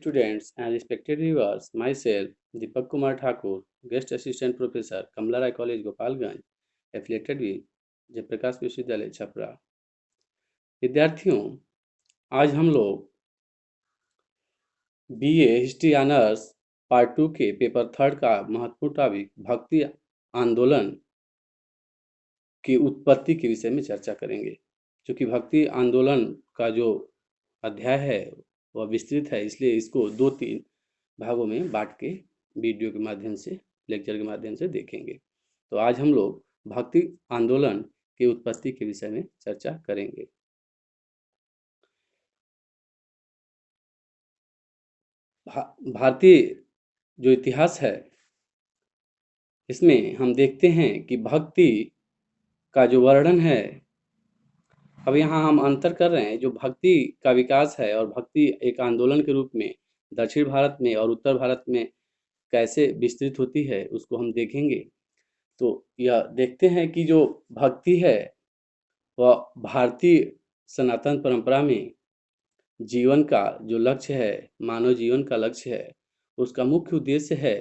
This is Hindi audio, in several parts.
students and respected viewers, myself, Deepak Kumar Thakur, Guest Assistant Professor, Kamla Rai College, Gopalganj, affiliated with Jayaprakash विश्वविद्यालय छपरा। विद्यार्थियों, आज हम लोग BA हिस्ट्री ऑनर्स पार्ट 2 के पेपर 3 का महत्वपूर्ण टॉपिक भक्ति आंदोलन की उत्पत्ति के विषय में चर्चा करेंगे। क्योंकि भक्ति आंदोलन का जो अध्याय है वह विस्तृत है, इसलिए इसको 2-3 भागों में बांट के वीडियो के माध्यम से, लेक्चर के माध्यम से देखेंगे। तो आज हम लोग भक्ति आंदोलन की उत्पत्ति के विषय में चर्चा करेंगे। भारतीय जो इतिहास है इसमें हम देखते हैं कि भक्ति का जो वर्णन है, अब यहाँ हम अंतर कर रहे हैं। जो भक्ति का विकास है और भक्ति एक आंदोलन के रूप में दक्षिण भारत में और उत्तर भारत में कैसे विस्तृत होती है उसको हम देखेंगे। तो यह देखते हैं कि जो भक्ति है वह भारतीय सनातन परंपरा में जीवन का जो लक्ष्य है, मानव जीवन का लक्ष्य है, उसका मुख्य उद्देश्य है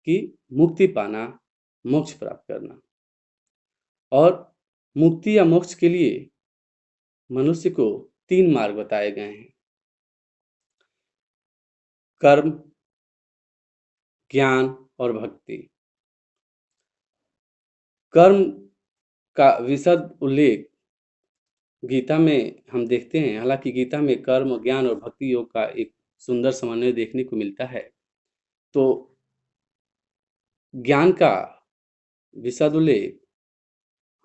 कि मुक्ति पाना, मोक्ष प्राप्त करना। और मुक्ति या मोक्ष के लिए मनुष्य को 3 मार्ग बताए गए हैं: कर्म, ज्ञान और भक्ति। कर्म का विशद उल्लेख गीता में हम देखते हैं। हालांकि गीता में कर्म, ज्ञान और भक्ति योग का एक सुंदर समन्वय देखने को मिलता है। तो ज्ञान का विशद उल्लेख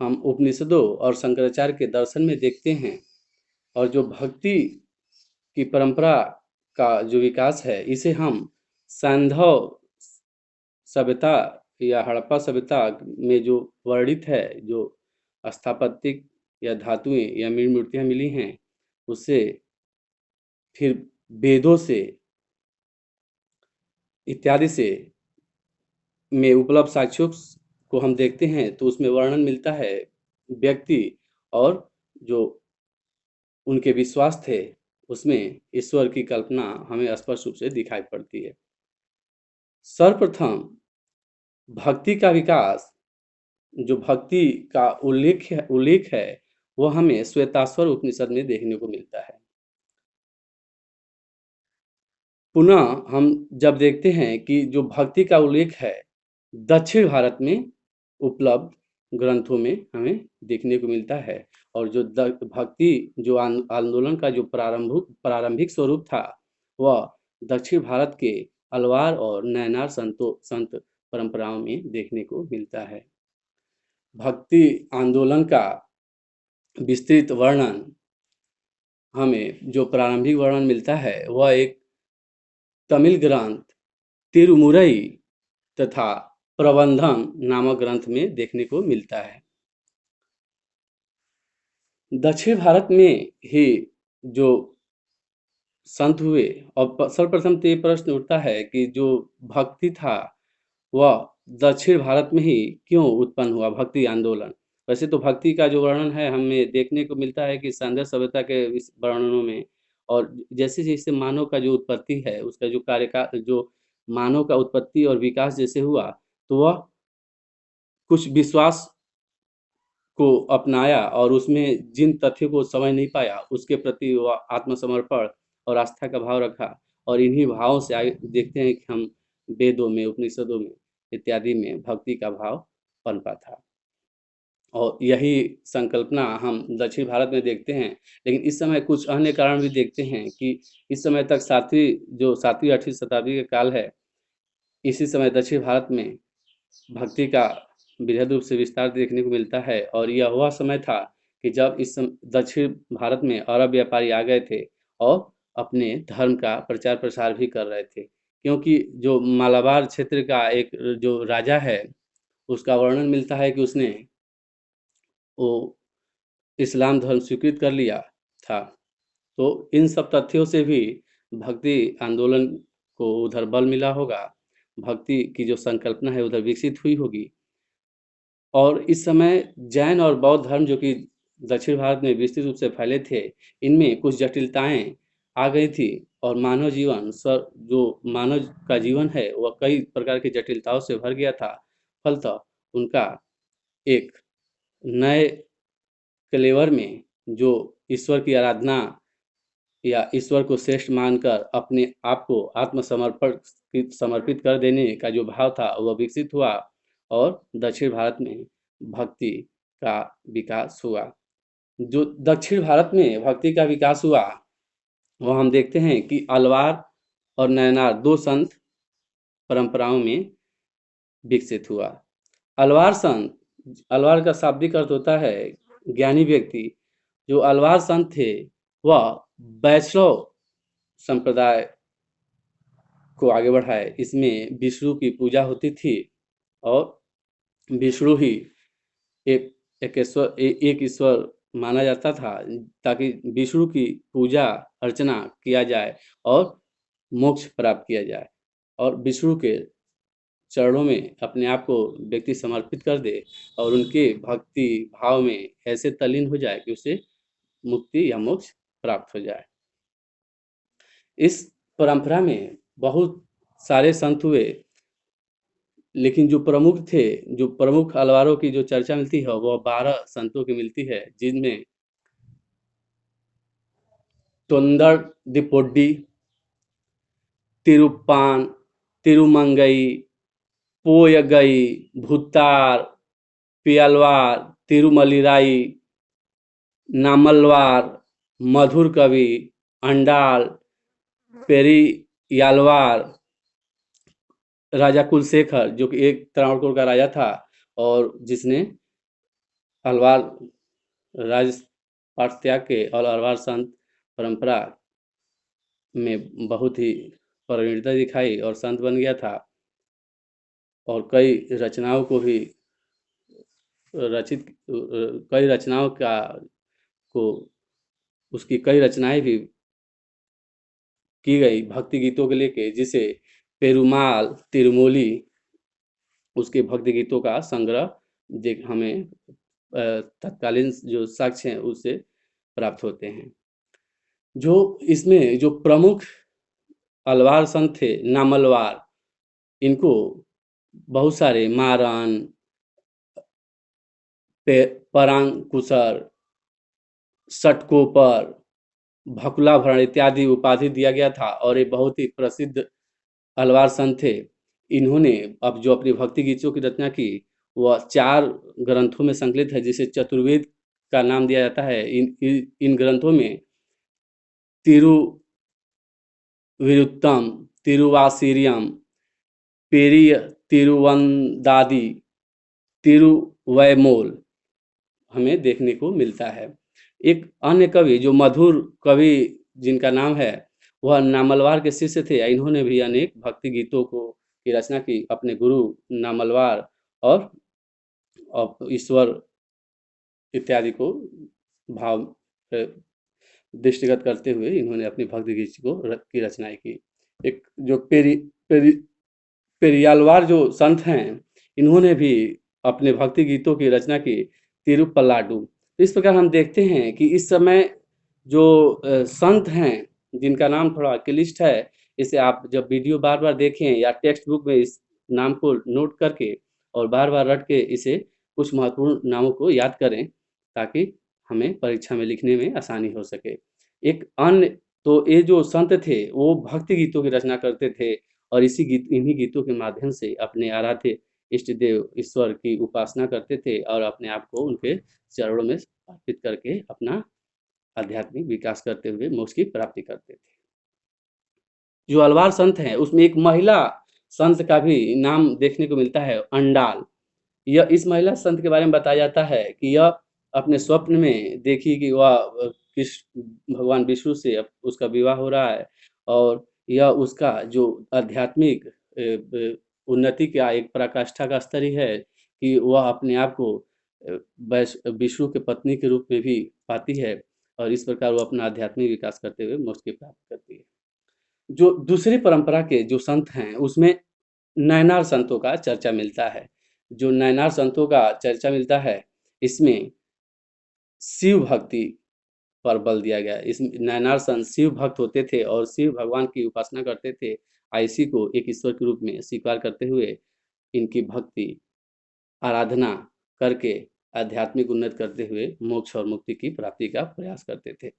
हम उपनिषदों और शंकराचार्य के दर्शन में देखते हैं। और जो भक्ति की परंपरा का जो विकास है, इसे हम सैंधव सभ्यता या हड़प्पा सभ्यता में जो वर्णित है, जो स्थापत्यिक या धातुएं या मृण मूर्तियां मिली हैं, उससे फिर वेदों से इत्यादि से में उपलब्ध साक्ष्यों को हम देखते हैं, तो उसमें वर्णन मिलता है व्यक्ति और जो उनके विश्वास थे उसमें ईश्वर की कल्पना हमें स्पष्ट रूप से दिखाई पड़ती है। सर्वप्रथम भक्ति का विकास, जो भक्ति का उल्लेख है वह हमें श्वेताश्वर उपनिषद में देखने को मिलता है। पुनः हम जब देखते हैं कि जो भक्ति का उल्लेख है दक्षिण भारत में उपलब्ध ग्रंथों में हमें देखने को मिलता है। और जो भक्ति जो आंदोलन का जो प्रारंभिक स्वरूप था वह दक्षिण भारत के अलवार और नैनार संत परंपराओं में देखने को मिलता है। भक्ति आंदोलन का विस्तृत वर्णन हमें जो प्रारंभिक वर्णन मिलता है वह एक तमिल ग्रंथ तिरुमुरई तथा प्रबंधम नामक ग्रंथ में देखने को मिलता है। दक्षिण भारत में ही जो संत हुए, और सर्वप्रथम तो ये प्रश्न उठता है कि जो भक्ति था वह दक्षिण भारत में ही क्यों उत्पन्न हुआ, भक्ति आंदोलन। वैसे तो भक्ति का जो वर्णन है हमें देखने को मिलता है कि सैंधव सभ्यता के वर्णनों में, और जैसे जैसे मानव का जो उत्पत्ति है उसका जो कार्यकाल, जो मानव का उत्पत्ति और विकास जैसे हुआ, तो वह कुछ विश्वास को अपनाया और उसमें जिन तथ्यों को समझ नहीं पाया उसके प्रति वह आत्मसमर्पण और आस्था का भाव रखा। और इन्हीं भावों से आगे देखते हैं कि हम वेदों में, उपनिषदों में इत्यादि में भक्ति का भाव पनपा था। और यही संकल्पना हम दक्षिण भारत में देखते हैं। लेकिन इस समय कुछ अन्य कारण भी देखते हैं कि इस समय तक 7वीं-8वीं शताब्दी का काल है, इसी समय दक्षिण भारत में भक्ति का बृहद रूप से विस्तार देखने को मिलता है। और यह वह समय था कि जब दक्षिण भारत में अरब व्यापारी आ गए थे और अपने धर्म का प्रचार प्रसार भी कर रहे थे। क्योंकि जो मालाबार क्षेत्र का एक जो राजा है उसका वर्णन मिलता है कि उसने वो इस्लाम धर्म स्वीकृत कर लिया था। तो इन सब तथ्यों से भी भक्ति आंदोलन को उधर बल मिला होगा, भक्ति की जो संकल्पना है उधर विकसित हुई होगी। और इस समय जैन और बौद्ध धर्म जो कि दक्षिण भारत में विस्तृत रूप से फैले थे, इनमें कुछ जटिलताएं आ गई थी और मानव जीवन जो मानव का जीवन है वह कई प्रकार की जटिलताओं से भर गया था। फलतः उनका एक नए कलेवर में जो ईश्वर की आराधना या ईश्वर को श्रेष्ठ मानकर अपने आप को समर्पित कर देने का जो भाव था वह विकसित हुआ और दक्षिण भारत में भक्ति का विकास हुआ। जो दक्षिण भारत में भक्ति का विकास हुआ वह हम देखते हैं कि अलवार और नयनार दो संत परंपराओं में विकसित हुआ। अलवार का शाब्दिक अर्थ होता है ज्ञानी व्यक्ति। जो अलवार संत थे वह वैष्णव संप्रदाय को आगे बढ़ाए। इसमें विष्णु की पूजा होती थी और विष्णु ही एक ईश्वर माना जाता था, ताकि विष्णु की पूजा अर्चना किया जाए और मोक्ष प्राप्त किया जाए और विष्णु के चरणों में अपने आप को व्यक्ति समर्पित कर दे और उनके भक्ति भाव में ऐसे तल्लीन हो जाए कि उसे मुक्ति या मोक्ष प्राप्त हो जाए। इस परंपरा में बहुत सारे संत हुए, लेकिन जो प्रमुख अलवारों की जो चर्चा मिलती है वह 12 संतों की मिलती है, जिनमें तोंदर-दिपोड्डी, तिरुप्पान, तिरुमंगई, पोयगई, भूतार, पियलवार, तिरुमलिराई, नामलवार, मधुर कवि, अंडाल, पेरियालवार, राजा कुलशेखर जो कि एक त्रावणकोर का राजा था और जिसने अलवार राजपाट त्याग के और अलवार संत परंपरा में बहुत ही प्रवीणता दिखाई और संत बन गया था और कई रचनाओं को उसकी कई रचनाएं भी की गई भक्ति गीतों के लेके, जिसे पेरुमाल तिरुमोली उसके भक्ति गीतों का संग्रह हमें तत्कालीन जो साक्ष्य हैं उससे प्राप्त होते हैं। जो इसमें जो प्रमुख अलवार संत थे नामलवार, इनको बहुत सारे मारन, परांकुशर, षटकोपर, भकुलाभरण इत्यादि उपाधि दिया गया था और ये बहुत ही प्रसिद्ध अलवार संत थे। इन्होंने अब जो अपनी भक्ति गीतों की रचना की वह 4 ग्रंथों में संकलित है, जिसे चतुर्वेद का नाम दिया जाता है। इन ग्रंथों में तिरुविरुत्तम, तिरुवासिरियम, पेरिय तिरुवंदादि, तिरुवैमोल हमें देखने को मिलता है। एक अन्य कवि जो मधुर कवि जिनका नाम है वह नामलवार के शिष्य थे। इन्होंने भी अनेक भक्ति गीतों की रचना की अपने गुरु नामलवार और ईश्वर इत्यादि को भाव दृष्टिगत करते हुए इन्होंने अपनी भक्ति गीत की रचनाएं की। एक जो पेरियालवार जो संत हैं, इन्होंने भी अपने भक्ति गीतों की रचना की तिरुपल्लाडु। इस प्रकार हम देखते हैं कि इस समय जो संत हैं जिनका नाम थोड़ा क्लिष्ट है, इसे आप जब वीडियो बार-बार देखें या टेक्स्ट बुक में इस नाम को नोट करके और बार-बार रट के इसे कुछ महत्वपूर्ण नामों को याद करें, ताकि हमें परीक्षा में लिखने में आसानी हो सके। एक अन्य तो ये जो संत थे वो भक्ति गीतों की रचना करते थे और इन्हीं गीतों के माध्यम से अपने आराध्य इष्ट देव ईश्वर की उपासना करते थे और अपने आप को उनके चरणों में अर्पित करके अपना आध्यात्मिक विकास करते हुए मोक्ष की प्राप्ति करते थे। जो अलवार संत हैं उसमें एक महिला संत का भी नाम देखने को मिलता है, अंडाल। यह इस महिला संत के बारे में बताया जाता है कि यह अपने स्वप्न में देखी कि वह भगवान विष्णु से उसका विवाह हो रहा है और यह उसका जो आध्यात्मिक उन्नति का एक पराकाष्ठा का स्तर ही है कि वह अपने आप को विष्णु के पत्नी के रूप में भी पाती है और इस प्रकार वो अपना आध्यात्मिक विकास करते हुए मोक्ष की प्राप्ति करती है। जो दूसरी परंपरा के जो संत हैं उसमें नयनार संतों का चर्चा मिलता है। जो नयनार संतों का चर्चा मिलता है इसमें शिव भक्ति पर बल दिया गया। इस नयनार संत शिव भक्त होते थे और शिव भगवान की उपासना करते थे। इसी को एक ईश्वर के रूप में स्वीकार करते हुए इनकी भक्ति आराधना करके आध्यात्मिक उन्नति करते हुए मोक्ष और मुक्ति की प्राप्ति का प्रयास करते थे।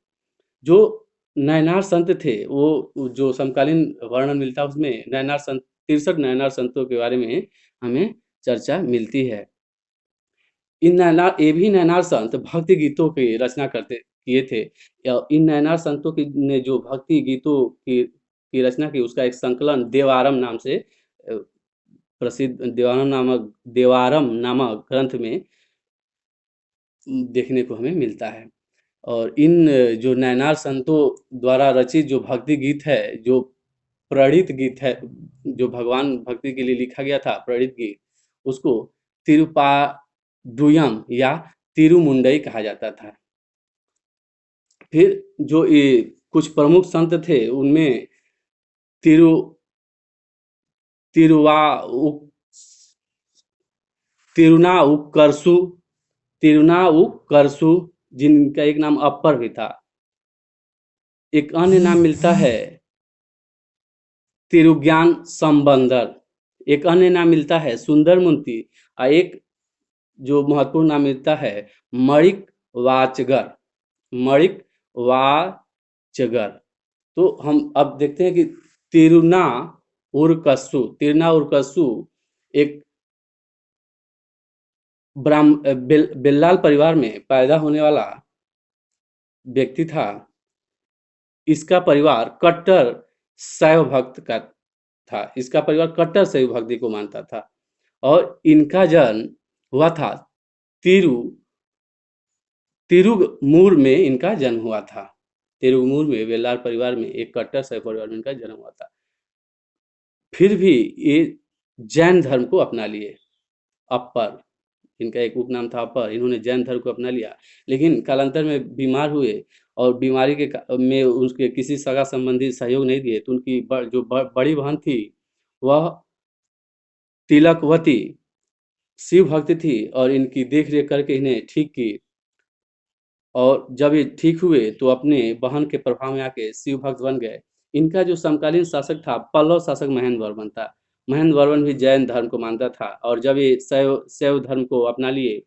जो नयनार संत थे वो जो समकालीन वर्णन मिलता है उसमें नयनार संत 63 नयनार संतों के बारे में हमें चर्चा मिलती है। ये भी नयनार संत भक्ति गीतों की रचना किए थे। इन नयनार संतों की ने जो भक्ति गीतों की रचना की उसका एक संकलन देवारम नाम से प्रसिद्ध देवारम नामक ग्रंथ में देखने को हमें मिलता है। और इन जो नयनार संतों द्वारा रचित जो भक्ति गीत है, जो प्रणीत गीत है, जो भगवान भक्ति के लिए लिखा गया था प्रणीत गीत, उसको तिरुपादुयम या तिरुमुंडई कहा जाता था। फिर जो ये कुछ प्रमुख संत थे उनमें तिरुनाउक्करसु जिनका एक नाम अप्पर भी था। एक अन्य नाम मिलता है तिरुज्ञान संबंदर, एक अन्य नाम मिलता है सुंदरमुंती और एक जो महत्वपूर्ण नाम मिलता है मणिक वाचगर। तो हम अब देखते हैं कि तिरुनाउरकस्सु एक बेल्लाल परिवार में पैदा होने वाला व्यक्ति था। इसका परिवार कट्टर शैव भक्त का था। इसका परिवार कट्टर शैव भक्ति को मानता था और इनका जन्म हुआ था तिरुगमूर में इनका जन्म हुआ था। तिरुगमूर में बेल्लाल परिवार में एक कट्टर शैव परिवार में इनका जन्म हुआ था। फिर भी ये जैन धर्म को अपना लिए। अप्पर इनका एक उपनाम था अप्पर, इन्होंने जैन धर्म को अपना लिया, लेकिन कालांतर में बीमार हुए और बीमारी में उसके किसी सगा संबंधी सहयोग नहीं दिए तो उनकी जो बड़ी बहन थी वह तिलकवती शिव भक्त थी और इनकी देख रेख करके इन्हें ठीक की। और जब ये ठीक हुए तो अपने बहन के प्रभाव में आके शिव भक्त बन गए। इनका जो समकालीन शासक था पल्लव शासक महेंद्र वर्मन था। महेंद्र वर्मन भी जैन धर्म को मानता था और जब ये शैव धर्म को अपना लिए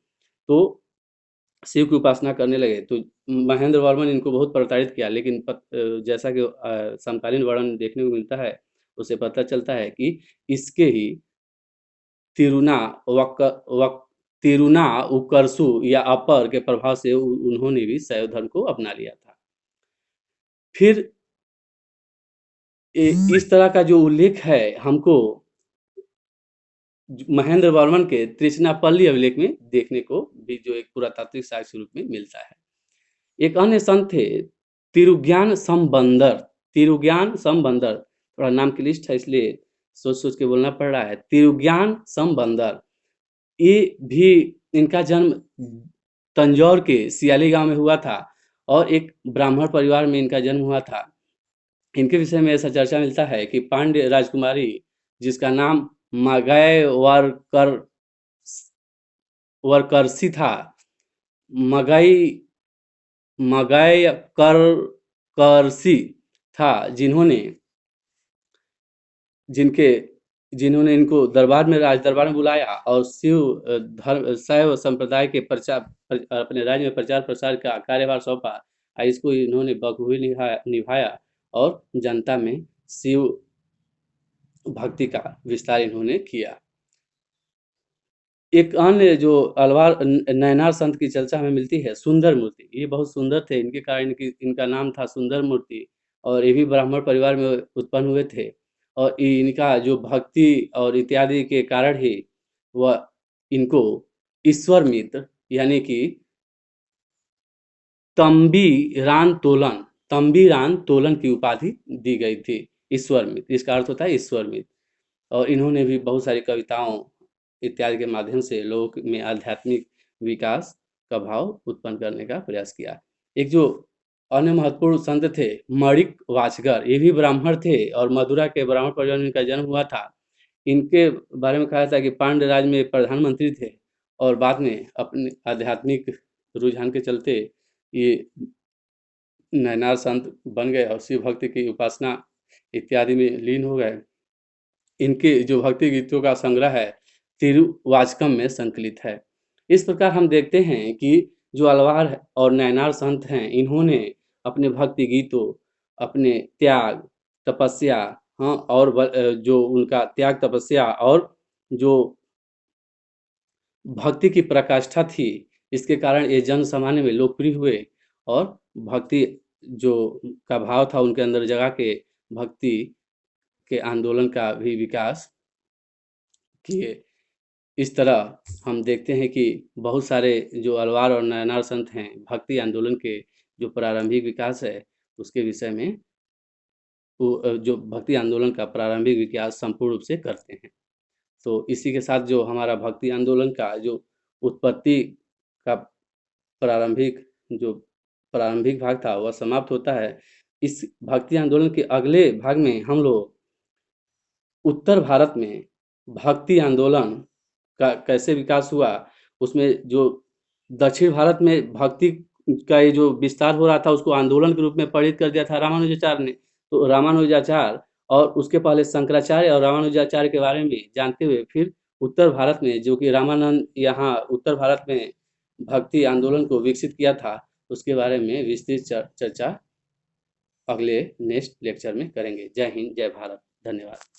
तो शिव की उपासना करने लगे। तो महेंद्र वर्मन इनको बहुत प्रताड़ित किया, लेकिन जैसा कि समकालीन देखने को मिलता है उसे पता चलता है कि इसके ही तिरुनाउक्करसु या अपर के प्रभाव से उन्होंने भी शैव धर्म को अपना लिया था। फिर इस तरह का जो उल्लेख है हमको महेंद्र वर्मन के त्रिचनापल्ली अभिलेख में देखने को भी जो एक पुरातात्विक साक्ष्य रूप में मिलता है। एक अन्य संत थे तिरुज्ञान संबंदर, थोड़ा नाम की लिस्ट है इसलिए सोच के बोलना पड़ रहा है। तिरुज्ञान संबंदर ये भी इनका जन्म तंजौर के सियाली गांव में हुआ था और एक ब्राह्मण परिवार में इनका जन्म हुआ था। इनके विषय में ऐसा चर्चा मिलता है कि पांड्य राजकुमारी जिसका नाम मगैयवर्करसी था, मगैयकरसी था, जिन्होंने इनको राज दरबार में बुलाया और शैव संप्रदाय के अपने राज्य में प्रचार प्रसार का कार्यभार सौंपा। इसको इन्होंने बखूबी निभाया और जनता में शिव भक्ति का विस्तार इन्होंने किया। एक अन्य जो नयनार संत की चर्चा हमें मिलती है सुंदर मूर्ति। ये बहुत सुंदर थे, इनके कारण इनका नाम था सुंदर मूर्ति और ये भी ब्राह्मण परिवार में उत्पन्न हुए थे और इनका जो भक्ति और इत्यादि के कारण ही वह इनको ईश्वर मित्र यानी कि तंबीरान तोलन की उपाधि दी गई थी। ईश्वर मित्र इसका अर्थ होता है ईश्वर मित्र। और इन्होंने भी बहुत सारी कविताओं इत्यादि के माध्यम से लोगों में आध्यात्मिक विकास का भाव उत्पन्न करने का प्रयास किया। एक जो अन्य महत्वपूर्ण संत थे मणिक वाचगर, ये भी ब्राह्मण थे और मदुरा के ब्राह्मण परिवार में इनका जन्म हुआ था। इनके बारे में कहा था कि पांड्य राज में प्रधानमंत्री थे और बाद में अपने आध्यात्मिक रुझान के चलते ये नैनार संत बन गए और शिव भक्ति की उपासना इत्यादि में लीन हो गए। इनके जो भक्ति गीतों का संग्रह है, तिरुवाचकम में संकलित है। इस प्रकार हम देखते हैं कि जो अल्वार और नैनार संत हैं, इन्होंने अपने भक्ति गीतों, अपने त्याग, तपस्या, हाँ, और जो उनका त्याग, तपस्या और जो भक्ति की पराकाष्ठा थी, इसके कारण ये जन सामान्य में लोकप्रिय हुए और भक्ति जो का भाव था उनके अंदर जगा के भक्ति के आंदोलन का भी विकास किए। इस तरह हम देखते हैं कि बहुत सारे जो अल्वार और नयनार संत हैं, भक्ति आंदोलन के जो प्रारंभिक विकास है, उसके विषय में वो जो भक्ति आंदोलन का प्रारंभिक विकास संपूर्ण रूप से करते हैं। तो इसी के साथ जो हमारा भक्ति आंदोलन का जो उत्पत्ति का प्रारंभिक जो प्रारंभिक भाग था, वह समाप्त होता है। इस भक्ति आंदोलन के अगले भाग में हम लोग उत्तर भारत में भक्ति आंदोलन का कैसे विकास हुआ, उसमें जो दक्षिण भारत में भक्ति का ये जो विस्तार हो रहा था, उसको आंदोलन के रूप में परिणित कर दिया था रामानुजाचार्य ने। तो रामानुजाचार्य और उसके पहले शंकराचार्य और रामानुजाचार्य के बारे में जानते हुए फिर उत्तर भारत में जो कि रामानंद यहाँ उत्तर भारत में भक्ति आंदोलन को विकसित किया था, उसके बारे में विस्तृत चर्चा अगले नेक्स्ट लेक्चर में करेंगे। जय हिंद, जय भारत, धन्यवाद।